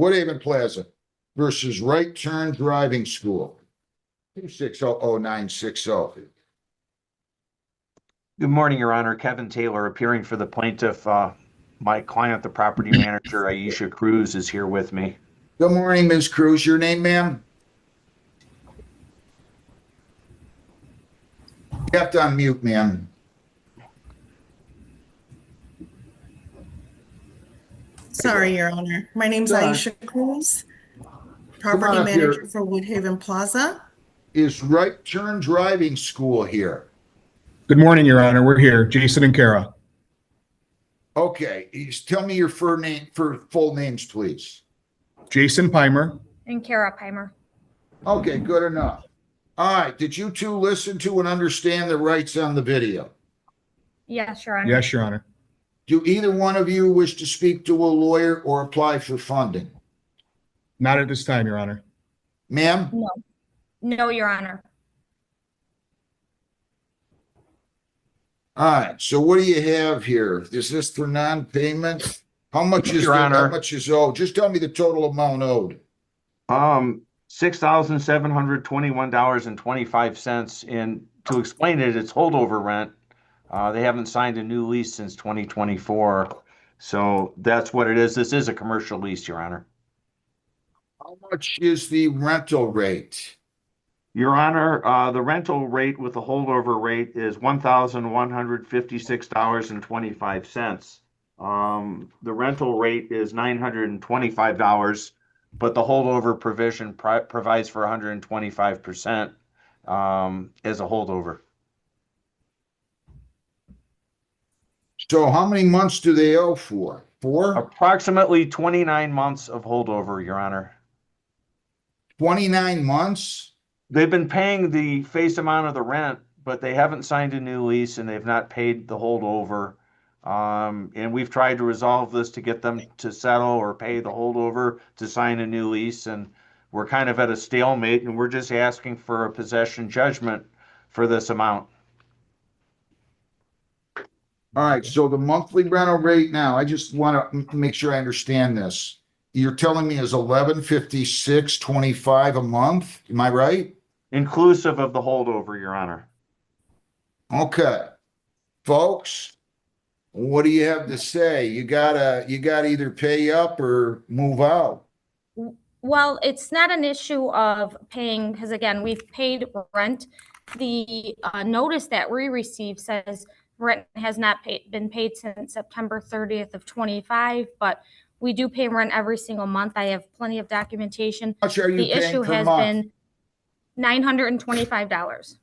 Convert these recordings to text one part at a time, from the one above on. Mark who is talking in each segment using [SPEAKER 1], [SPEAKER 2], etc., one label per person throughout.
[SPEAKER 1] Woodhaven Plaza versus Right Turn Driving School. 2600-960.
[SPEAKER 2] Good morning, Your Honor. Kevin Taylor appearing for the plaintiff. My client, the property manager, Aisha Cruz, is here with me.
[SPEAKER 1] Good morning, Ms. Cruz. Your name, ma'am? You have to unmute, ma'am.
[SPEAKER 3] Sorry, Your Honor. My name's Aisha Cruz, property manager for Woodhaven Plaza.
[SPEAKER 1] Is Right Turn Driving School here?
[SPEAKER 4] Good morning, Your Honor. We're here. Jason and Kara.
[SPEAKER 1] Okay. Tell me your full names, please.
[SPEAKER 4] Jason Pimer.
[SPEAKER 5] And Kara Pimer.
[SPEAKER 1] Okay, good enough. All right. Did you two listen to and understand the rights on the video?
[SPEAKER 5] Yes, Your Honor.
[SPEAKER 4] Yes, Your Honor.
[SPEAKER 1] Do either one of you wish to speak to a lawyer or apply for funding?
[SPEAKER 4] Not at this time, Your Honor.
[SPEAKER 1] Ma'am?
[SPEAKER 5] No. No, Your Honor.
[SPEAKER 1] All right. So what do you have here? Is this for non-payment? How much is
[SPEAKER 2] Your Honor.
[SPEAKER 1] How much is owed? Just tell me the total amount owed.
[SPEAKER 2] $6,721.25. And to explain it, it's holdover rent. They haven't signed a new lease since 2024. So that's what it is. This is a commercial lease, Your Honor.
[SPEAKER 1] How much is the rental rate?
[SPEAKER 2] Your Honor, the rental rate with the holdover rate is $1,156.25. The rental rate is $925, but the holdover provision provides for 125% as a holdover.
[SPEAKER 1] So how many months do they owe for? 4?
[SPEAKER 2] Approximately 29 months of holdover, Your Honor.
[SPEAKER 1] 29 months?
[SPEAKER 2] They've been paying the face amount of the rent, but they haven't signed a new lease and they've not paid the holdover. And we've tried to resolve this to get them to settle or pay the holdover to sign a new lease. And we're kind of at a stalemate, and we're just asking for a possession judgment for this amount.
[SPEAKER 1] All right. So the monthly rental rate now, I just want to make sure I understand this. You're telling me is $1,156.25 a month. Am I right?
[SPEAKER 2] Inclusive of the holdover, Your Honor.
[SPEAKER 1] Okay. Folks, what do you have to say? You gotta either pay up or move out.
[SPEAKER 5] Well, it's not an issue of paying, because again, we've paid rent. The notice that we received says rent has not been paid since September 30th of 25, but we do pay rent every single month. I have plenty of documentation.
[SPEAKER 1] How much are you
[SPEAKER 5] The
[SPEAKER 1] paying
[SPEAKER 5] issue
[SPEAKER 1] per
[SPEAKER 5] has
[SPEAKER 1] month?
[SPEAKER 5] been $925.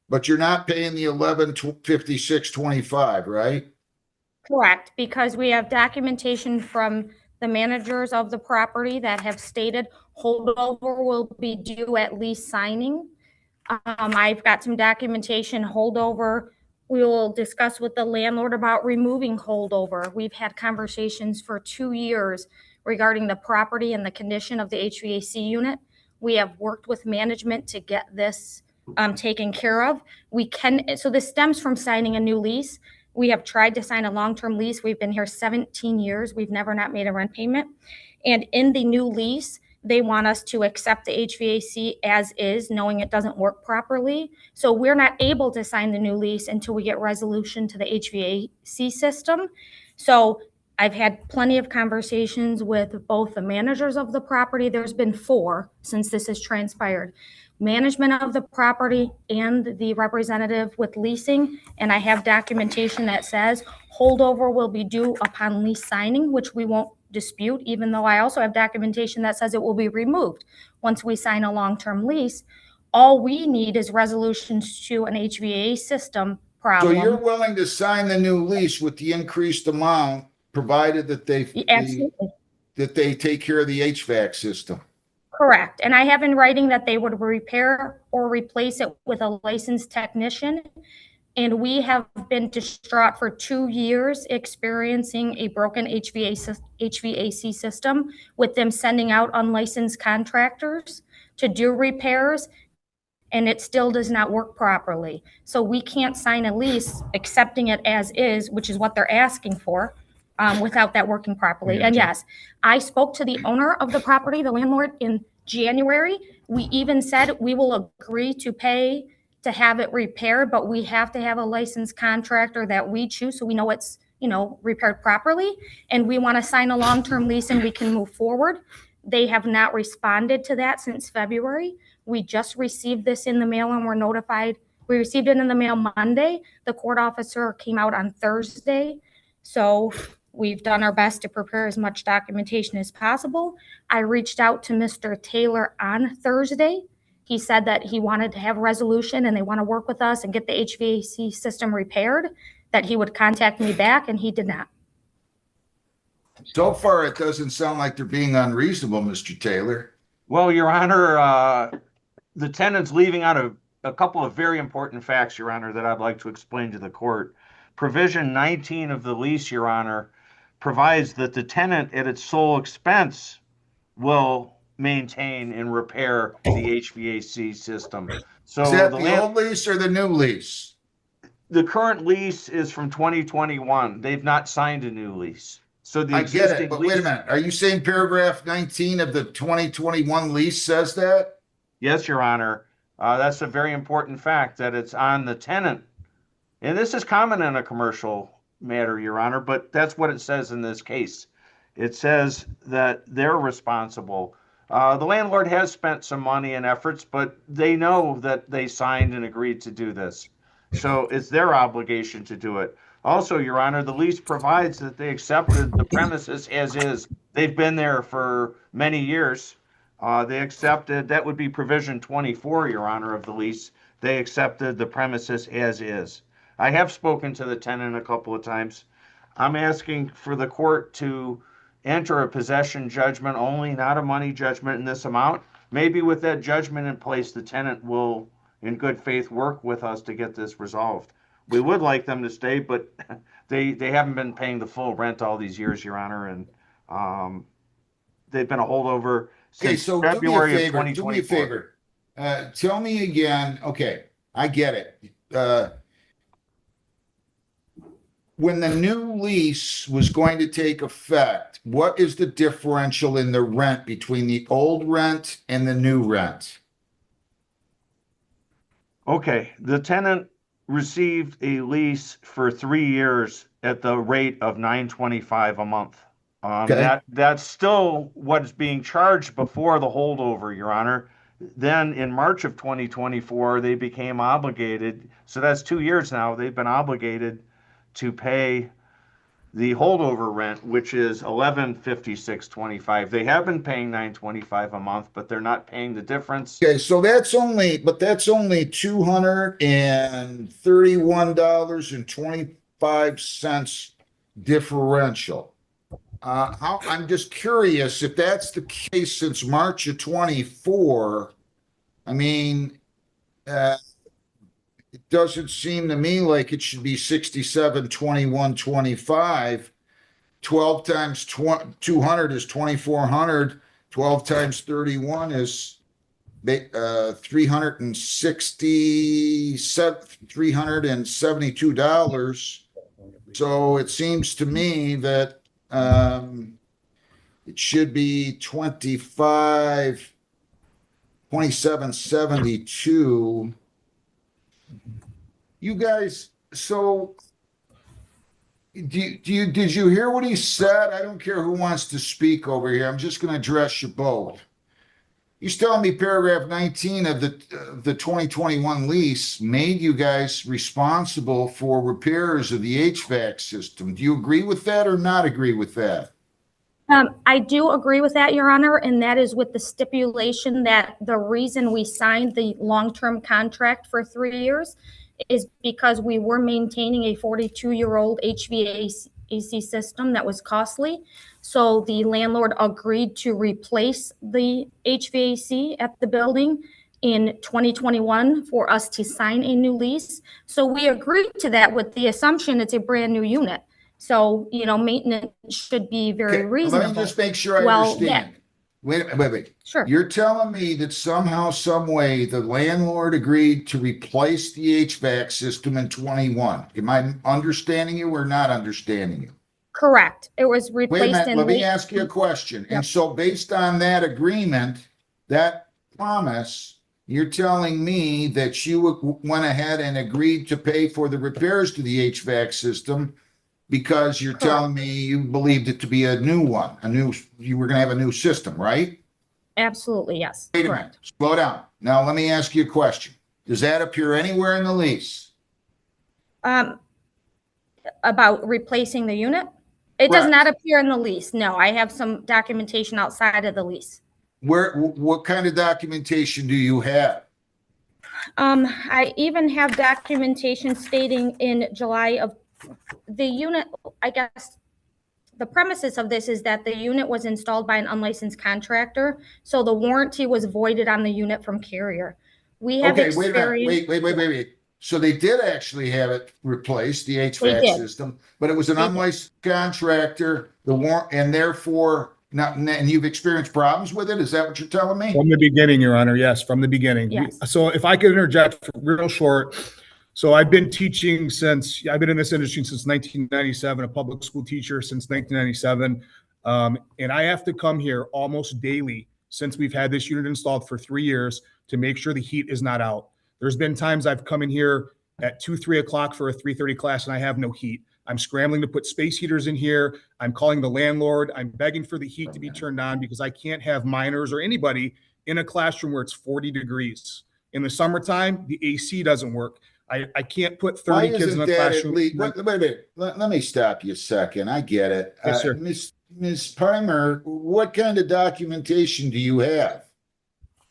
[SPEAKER 1] But you're not paying the $1,156.25, right?
[SPEAKER 5] Correct, because we have documentation from the managers of the property that have stated holdover will be due at lease signing. I've got some documentation holdover. We will discuss with the landlord about removing holdover. We've had conversations for 2 years regarding the property and the condition of the HVAC unit. We have worked with management to get this taken care of. So this stems from signing a new lease. We have tried to sign a long-term lease. We've been here 17 years. We've never not made a rent payment. And in the new lease, they want us to accept the HVAC as is, knowing it doesn't work properly. So we're not able to sign the new lease until we get resolution to the HVAC system. So I've had plenty of conversations with both the managers of the property. There's been 4 since this has transpired. Management of the property and the representative with leasing. And I have documentation that says holdover will be due upon lease signing, which we won't dispute, even though I also have documentation that says it will be removed once we sign a long-term lease. All we need is resolutions to an HVAC system problem.
[SPEAKER 1] So you're willing to sign the new lease with the increased amount, provided that they take care of the HVAC system?
[SPEAKER 5] Correct. And I have in writing that they would repair or replace it with a licensed technician. And we have been distraught for 2 years experiencing a broken HVAC system with them sending out unlicensed contractors to do repairs, and it still does not work properly. So we can't sign a lease accepting it as is, which is what they're asking for, without that working properly. And
[SPEAKER 4] Gotcha.
[SPEAKER 5] yes, I spoke to the owner of the property, the landlord, in January. We even said we will agree to pay to have it repaired, but we have to have a licensed contractor that we choose so we know it's, repaired properly. And we want to sign a long-term lease and we can move forward. They have not responded to that since February. We just received this in the mail and were notified. We received it in the mail Monday. The court officer came out on Thursday. So we've done our best to prepare as much documentation as possible. I reached out to Mr. Taylor on Thursday. He said that he wanted to have a resolution and they want to work with us and get the HVAC system repaired, that he would contact me back, and he did not.
[SPEAKER 1] So far, it doesn't sound like they're being unreasonable, Mr. Taylor.
[SPEAKER 2] Well, Your Honor, the tenant's leaving out a couple of very important facts, Your Honor, that I'd like to explain to the court. Provision 19 of the lease, Your Honor, provides that the tenant at its sole expense will maintain and repair the HVAC system. So
[SPEAKER 1] Is that the old lease or the new lease?
[SPEAKER 2] The current lease is from 2021. They've not signed a new lease. So the
[SPEAKER 1] I get
[SPEAKER 2] existing
[SPEAKER 1] it, but
[SPEAKER 2] lease,
[SPEAKER 1] wait a minute. Are you saying paragraph 19 of the 2021 lease says that?
[SPEAKER 2] yes, Your Honor. That's a very important fact, that it's on the tenant. And this is common in a commercial matter, Your Honor, but that's what it says in this case. It says that they're responsible. The landlord has spent some money and efforts, but they know that they signed and agreed to do this. So it's their obligation to do it. Also, Your Honor, the lease provides that they accepted the premises as is. They've been there for many years. They accepted, that would be provision 24, Your Honor, of the lease. They accepted the premises as is. I have spoken to the tenant a couple of times. I'm asking for the court to enter a possession judgment only, not a money judgment in this amount. Maybe with that judgment in place, the tenant will, in good faith, work with us to get this resolved. We would like them to stay, but they haven't been paying the full rent all these years, Your Honor, and they've been a holdover
[SPEAKER 1] Okay,
[SPEAKER 2] since
[SPEAKER 1] so
[SPEAKER 2] February of
[SPEAKER 1] do me a
[SPEAKER 2] 2024.
[SPEAKER 1] favor. Tell me again, okay, I get it. When the new lease was going to take effect, what is the differential in the rent between the old rent and the new rent?
[SPEAKER 2] Okay, the tenant received a lease for 3 years at the rate of $925 a month.
[SPEAKER 1] Okay.
[SPEAKER 2] That's still what's being charged before the holdover, Your Honor. Then in March of 2024, they became obligated. So that's 2 years now. They've been obligated to pay the holdover rent, which is $1156.25. They have been paying $925 a month, but they're not paying the difference.
[SPEAKER 1] Okay, so that's only $231.25 differential. I'm just curious if that's the case since March of 24. I mean, it doesn't seem to me like it should be 67.21.25. 12 times 200 is 2,400. 12 times 31 is $372. So it seems to me that it should be 27.72. You guys, so did you hear what he said? I don't care who wants to speak over here. I'm just going to address you both. He's telling me paragraph 19 of the 2021 lease made you guys responsible for repairs of the HVAC system. Do you agree with that or not agree with that?
[SPEAKER 5] I do agree with that, Your Honor, and that is with the stipulation that the reason we signed the long-term contract for 3 years is because we were maintaining a 42-year-old HVAC system that was costly. So the landlord agreed to replace the HVAC at the building in 2021 for us to sign a new lease. So we agreed to that with the assumption it's a brand new unit. So, maintenance should be very reasonable.
[SPEAKER 1] Let me just make sure I understand.
[SPEAKER 5] Yeah.
[SPEAKER 1] Wait.
[SPEAKER 5] Sure.
[SPEAKER 1] You're telling me that somehow, some way, the landlord agreed to replace the HVAC system in 21. Am I understanding you or not understanding you?
[SPEAKER 5] Correct. It was
[SPEAKER 1] Wait a
[SPEAKER 5] replaced
[SPEAKER 1] minute,
[SPEAKER 5] in
[SPEAKER 1] let me
[SPEAKER 5] Lease.
[SPEAKER 1] ask you a question.
[SPEAKER 5] Yep.
[SPEAKER 1] And so based on that agreement, that promise, you're telling me that you went ahead and agreed to pay for the repairs to the HVAC system because you're
[SPEAKER 5] Correct.
[SPEAKER 1] telling me you believed it to be a new one, you were gonna have a new system, right?
[SPEAKER 5] Absolutely, yes.
[SPEAKER 1] Wait a minute,
[SPEAKER 5] Correct.
[SPEAKER 1] slow down. Now, let me ask you a question. Does that appear anywhere in the lease?
[SPEAKER 5] About replacing the unit? It does
[SPEAKER 1] Correct.
[SPEAKER 5] not appear in the lease. No, I have some documentation outside of the lease.
[SPEAKER 1] What kind of documentation do you have?
[SPEAKER 5] I even have documentation stating in July of the unit, I guess, the premises of this is that the unit was installed by an unlicensed contractor, so the warranty was voided on the unit from Carrier. We have
[SPEAKER 1] Okay, wait a minute,
[SPEAKER 5] experience.
[SPEAKER 1] wait. So they did actually have it replaced, the
[SPEAKER 5] They
[SPEAKER 1] HVAC
[SPEAKER 5] did.
[SPEAKER 1] system, but it was an
[SPEAKER 5] They did.
[SPEAKER 1] unlicensed contractor, and therefore, and you've experienced problems with it? Is that what you're telling me?
[SPEAKER 4] From the beginning, Your Honor. Yes, from the beginning.
[SPEAKER 5] Yes.
[SPEAKER 4] So if I could interject real short. So I've been teaching I've been in this industry since 1997, a public school teacher since 1997. And I have to come here almost daily since we've had this unit installed for 3 years to make sure the heat is not out. There's been times I've come in here at 2, 3 o'clock for a 3:30 class and I have no heat. I'm scrambling to put space heaters in here. I'm calling the landlord. I'm begging for the heat to be turned on because I can't have minors or anybody in a classroom where it's 40 degrees. In the summertime, the AC doesn't work. I can't put 30 kids in a classroom.
[SPEAKER 1] Wait a minute, let me stop you a second. I get it.
[SPEAKER 4] Yes, sir.
[SPEAKER 1] Ms. Primer, what kind of documentation do you have?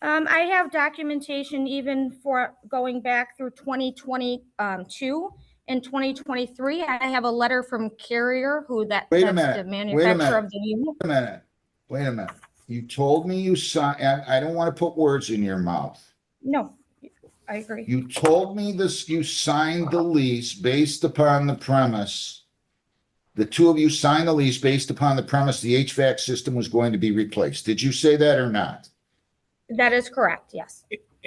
[SPEAKER 5] I have documentation even for going back through 2022 and 2023. I have a letter from Carrier, that's the manufacturer of the unit.
[SPEAKER 1] Wait a minute. You told me you signed, I don't want to put words in your mouth.
[SPEAKER 5] No, I agree.
[SPEAKER 1] You told me this, you signed the lease based upon the premise. The two of you signed the lease based upon the premise the HVAC system was going to be replaced. Did you say that or not?
[SPEAKER 5] That is correct, yes.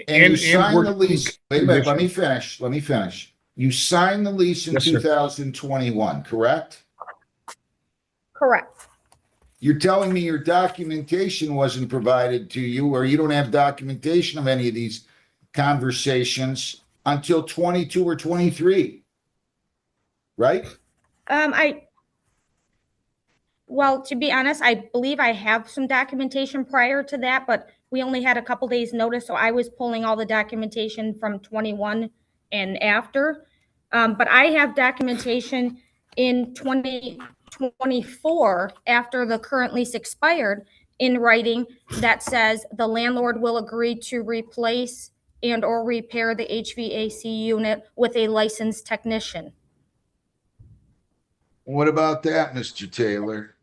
[SPEAKER 1] And you signed the lease. Wait a minute, let me finish. You signed the lease in
[SPEAKER 4] Yes, sir.
[SPEAKER 1] 2021, correct?
[SPEAKER 5] Correct.
[SPEAKER 1] You're telling me your documentation wasn't provided to you, or you don't have documentation of any of these conversations until 22 or 23, right?
[SPEAKER 5] Well, to be honest, I believe I have some documentation prior to that, but we only had a couple days notice, so I was pulling all the documentation from 21 and after. But I have documentation in 2024 after the current lease expired in writing that says the landlord will agree to replace and or repair the HVAC unit with a licensed technician.
[SPEAKER 1] What about that, Mr. Taylor?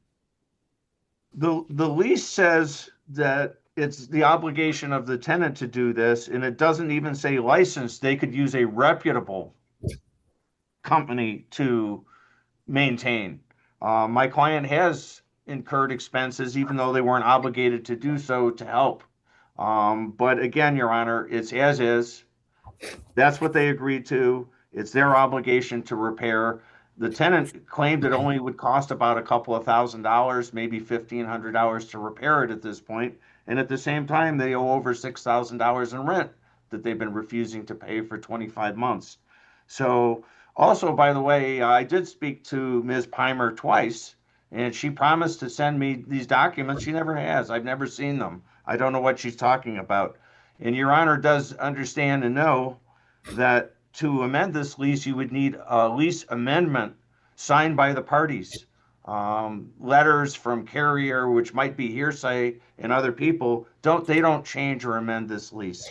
[SPEAKER 2] The lease says that it's the obligation of the tenant to do this, and it doesn't even say licensed. They could use a reputable company to maintain. My client has incurred expenses, even though they weren't obligated to do so, to help. But again, Your Honor, it's as is. That's what they agreed to. It's their obligation to repair. The tenant claimed it only would cost about a couple of $1,000s, maybe $1,500 to repair it at this point. And at the same time, they owe over $6,000 in rent that they've been refusing to pay for 25 months. So also, by the way, I did speak to Ms. Pimer twice, and she promised to send me these documents. She never has. I've never seen them. I don't know what she's talking about. And Your Honor does understand and know that to amend this lease, you would need a lease amendment signed by the parties. Letters from Carrier, which might be hearsay, and other people, they don't change or amend this lease.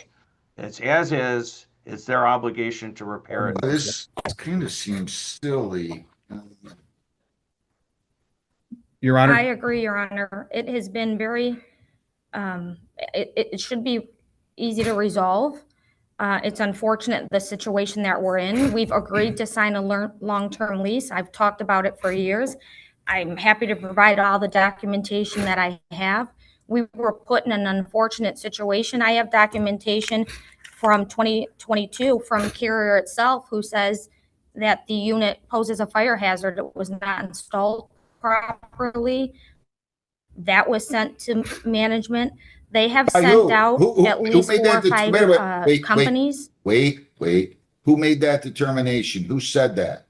[SPEAKER 2] It's as is. It's their obligation to repair it.
[SPEAKER 1] This kind of seems silly.
[SPEAKER 4] Your Honor.
[SPEAKER 5] I agree, Your Honor. It has been very, it should be easy to resolve. It's unfortunate the situation that we're in. We've agreed to sign a long-term lease. I've talked about it for years. I'm happy to provide all the documentation that I have. We were put in an unfortunate situation. I have documentation from 2022 from Carrier itself who says that the unit poses a fire hazard. It was not installed properly. That was sent to management. They have
[SPEAKER 1] By
[SPEAKER 5] sent
[SPEAKER 1] who?
[SPEAKER 5] out
[SPEAKER 1] Who
[SPEAKER 5] at least
[SPEAKER 1] made
[SPEAKER 5] 4 or
[SPEAKER 1] that
[SPEAKER 5] 5
[SPEAKER 1] wait,
[SPEAKER 5] companies.
[SPEAKER 1] wait. Who made that determination? Who said that?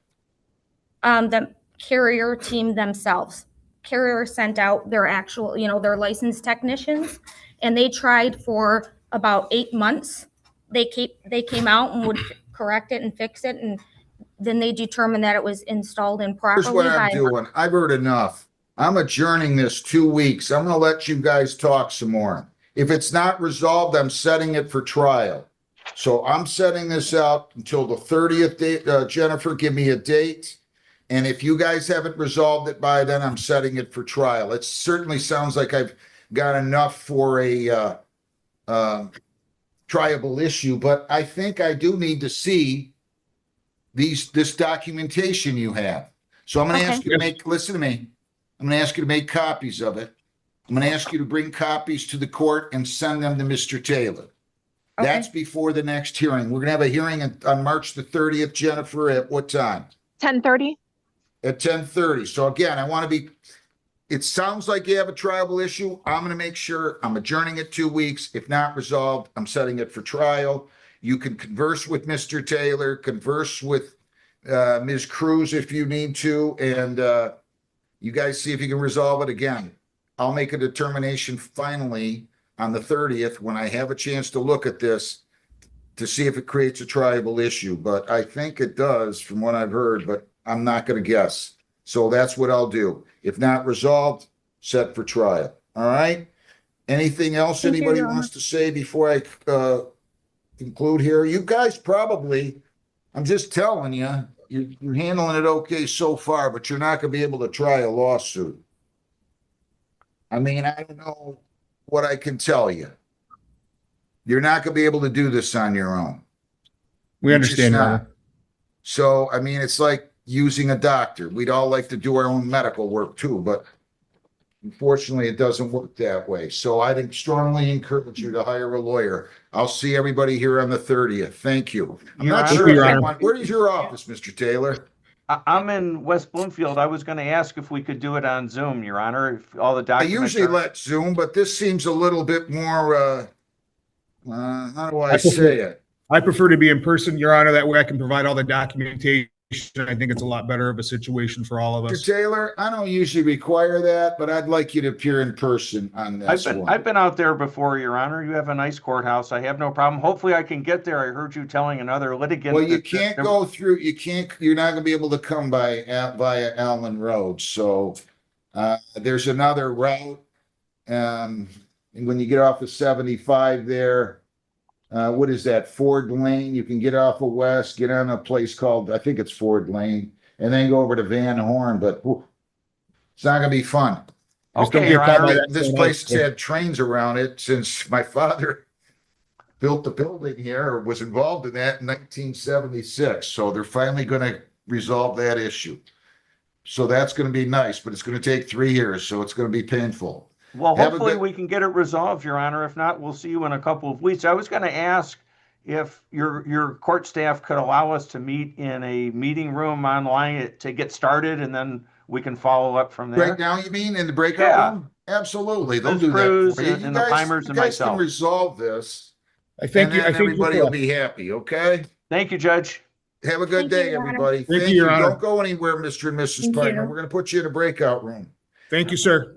[SPEAKER 5] The carrier team themselves. Carrier sent out their actual, their licensed technicians, and they tried for about 8 months. They came out and would correct it and fix it, and then they determined that it was installed
[SPEAKER 1] Here's
[SPEAKER 5] improperly
[SPEAKER 1] what I'm
[SPEAKER 5] by.
[SPEAKER 1] doing. I've heard enough. I'm adjourning this 2 weeks. I'm gonna let you guys talk some more. If it's not resolved, I'm setting it for trial. So I'm setting this out until the 30th date. Jennifer, give me a date. And if you guys haven't resolved it by then, I'm setting it for trial. It certainly sounds like I've got enough for a triable issue, but I think I do need to see this documentation you have. So I'm going to
[SPEAKER 5] Okay.
[SPEAKER 1] ask you to listen to me. I'm going to ask you to make copies of it. I'm going to ask you to bring copies to the court and send them to Mr. Taylor.
[SPEAKER 5] Okay.
[SPEAKER 1] That's before the next hearing. We're going to have a hearing on March the 30th, Jennifer, at what time?
[SPEAKER 6] 10:30.
[SPEAKER 1] At 10:30. So again, I want to be, it sounds like you have a triable issue. I'm going to make sure I'm adjourning it 2 weeks. If not resolved, I'm setting it for trial. You can converse with Mr. Taylor, converse with Ms. Cruz if you need to, and you guys see if you can resolve it again. I'll make a determination finally on the 30th when I have a chance to look at this to see if it creates a triable issue. But I think it does from what I've heard, but I'm not going to guess. So that's what I'll do. If not resolved, set for trial. All right? Anything else
[SPEAKER 5] Thank you,
[SPEAKER 1] anybody
[SPEAKER 5] Your Honor.
[SPEAKER 1] wants to say before I conclude here? You guys probably, I'm just telling you, you're handling it okay so far, but you're not going to be able to try a lawsuit. I mean, I don't know what I can tell you. You're not going to be able to do this on your own.
[SPEAKER 4] We
[SPEAKER 1] You're just
[SPEAKER 4] understand, Your
[SPEAKER 1] not.
[SPEAKER 4] Honor.
[SPEAKER 1] So, I mean, it's like using a doctor. We'd all like to do our own medical work too, but unfortunately, it doesn't work that way. So I'd strongly encourage you to hire a lawyer. I'll see everybody here on the 30th. Thank you. I'm
[SPEAKER 2] Your
[SPEAKER 1] not
[SPEAKER 2] Honor,
[SPEAKER 1] sure.
[SPEAKER 4] Your
[SPEAKER 1] if
[SPEAKER 4] Honor.
[SPEAKER 1] anyone- Where is your office, Mr. Taylor?
[SPEAKER 2] I'm in West Bloomfield. I was going to ask if we could do it on Zoom, Your Honor, if all the
[SPEAKER 1] I
[SPEAKER 2] documents
[SPEAKER 1] usually
[SPEAKER 2] are.
[SPEAKER 1] let Zoom, but this seems a little bit more, how do I
[SPEAKER 4] I prefer-
[SPEAKER 1] say it?
[SPEAKER 4] I prefer to be in person, Your Honor. That way I can provide all the documentation. I think it's a lot better of a situation for all of
[SPEAKER 1] Mr.
[SPEAKER 4] us.
[SPEAKER 1] Taylor, I don't usually require that, but I'd like you to appear in person on this one.
[SPEAKER 2] I've been out there before, Your Honor. You have a nice courthouse. I have no problem. Hopefully I can get there. I heard you telling another litigant.
[SPEAKER 1] Well, you
[SPEAKER 2] that
[SPEAKER 1] can't
[SPEAKER 2] there-
[SPEAKER 1] go through, you're not gonna be able to come via Allen Road, so there's another route. And when you get off of 75 there, what is that, Ford Lane? You can get off of West, get on a place called, I think it's Ford Lane, and then go over to Van Horn, but whew, it's not gonna be fun.
[SPEAKER 4] Just don't
[SPEAKER 2] Okay,
[SPEAKER 4] get
[SPEAKER 2] Your
[SPEAKER 4] caught by
[SPEAKER 2] Honor.
[SPEAKER 4] that
[SPEAKER 1] This
[SPEAKER 4] same
[SPEAKER 1] place has
[SPEAKER 4] ice.
[SPEAKER 1] had trains around it since my father built the building here, or was involved in that in 1976. So they're finally gonna resolve that issue. So that's gonna be nice, but it's gonna take 3 years, so it's gonna be painful.
[SPEAKER 2] Well,
[SPEAKER 1] Have a
[SPEAKER 2] hopefully
[SPEAKER 1] good-
[SPEAKER 2] we can get it resolved, Your Honor. If not, we'll see you in a couple of weeks. I was going to ask if your court staff could allow us to meet in a meeting room online to get started, and then we can follow up from there.
[SPEAKER 1] Right now, you mean in the breakout
[SPEAKER 2] Yeah.
[SPEAKER 1] room? Absolutely, they'll
[SPEAKER 2] Ms.
[SPEAKER 1] do that
[SPEAKER 2] Cruz
[SPEAKER 1] for you.
[SPEAKER 2] and
[SPEAKER 1] You
[SPEAKER 2] the
[SPEAKER 1] guys,
[SPEAKER 2] Reimers
[SPEAKER 1] you
[SPEAKER 2] and
[SPEAKER 1] guys can
[SPEAKER 2] myself.
[SPEAKER 1] resolve this,
[SPEAKER 4] I
[SPEAKER 1] and
[SPEAKER 4] thank you. I
[SPEAKER 1] then
[SPEAKER 4] think you're
[SPEAKER 1] everybody will
[SPEAKER 4] correct.
[SPEAKER 1] be happy, okay?
[SPEAKER 2] Thank you, Judge.
[SPEAKER 1] Have a good
[SPEAKER 5] Thank you,
[SPEAKER 1] day,
[SPEAKER 5] Your Honor.
[SPEAKER 1] everybody.
[SPEAKER 4] Thank
[SPEAKER 1] Thank
[SPEAKER 4] you,
[SPEAKER 1] you.
[SPEAKER 4] Your Honor.
[SPEAKER 1] Don't go anywhere, Mr. and Mrs.
[SPEAKER 3] Thank
[SPEAKER 1] Piper.
[SPEAKER 3] you.
[SPEAKER 1] We're gonna put you in a breakout room.
[SPEAKER 4] Thank you, sir.